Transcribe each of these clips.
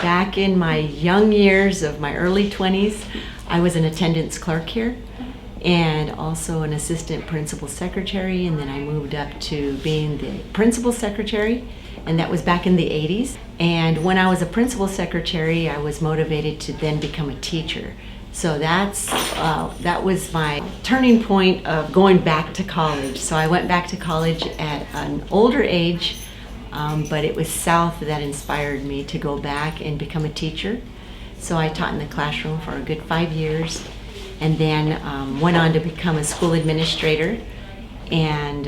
Back in my young years of my early 20s, I was an attendance clerk here and also an assistant principal secretary, and then I moved up to being the principal secretary, and that was back in the 80s. And when I was a principal secretary, I was motivated to then become a teacher. So that was my turning point of going back to college. So I went back to college at an older age, but it was South that inspired me to go back and become a teacher. So I taught in the classroom for a good 5 years, and then went on to become a school administrator and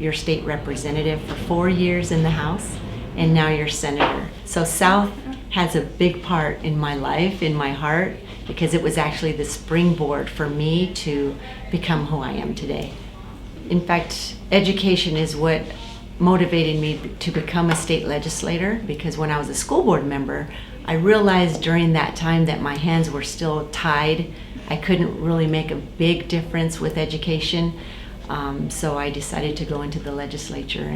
your state representative for 4 years in the House, and now you're senator. So South has a big part in my life, in my heart, because it was actually the springboard for me to become who I am today. In fact, education is what motivated me to become a state legislator, because when I was a school board member, I realized during that time that my hands were still tied. I couldn't really make a big difference with education, so I decided to go into the legislature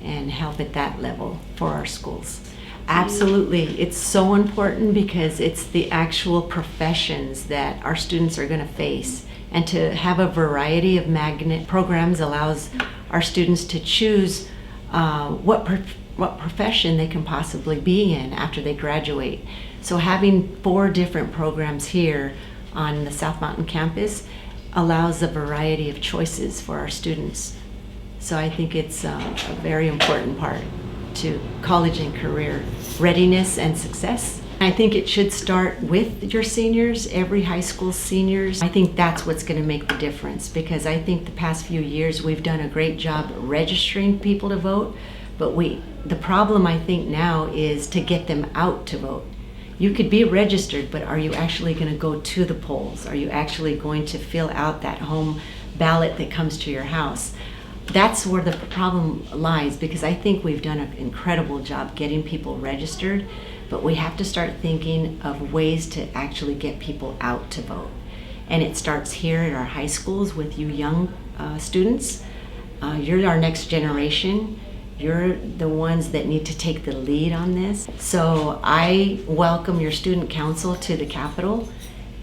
and help at that level for our schools. Absolutely, it's so important because it's the actual professions that our students are going to face, and to have a variety of magnet programs allows our students to choose what profession they can possibly be in after they graduate. So having 4 different programs here on the South Mountain campus allows a variety of choices for our students. So I think it's a very important part to college and career readiness and success. I think it should start with your seniors, every high school seniors. I think that's what's going to make the difference, because I think the past few years we've done a great job registering people to vote, but the problem I think now is to get them out to vote. You could be registered, but are you actually going to go to the polls? Are you actually going to fill out that home ballot that comes to your house? That's where the problem lies, because I think we've done an incredible job getting people registered, but we have to start thinking of ways to actually get people out to vote. And it starts here at our high schools with you young students. You're our next generation. You're the ones that need to take the lead on this. So I welcome your student council to the Capitol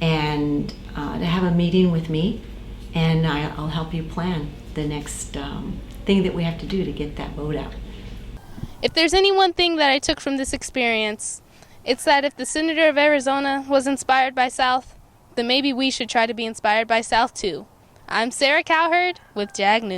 and to have a meeting with me, and I'll help you plan the next thing that we have to do to get that vote out. If there's any one thing that I took from this experience, it's that if the Senator of Arizona was inspired by South, then maybe we should try to be inspired by South too. I'm Sarah Cowherd with JAG News.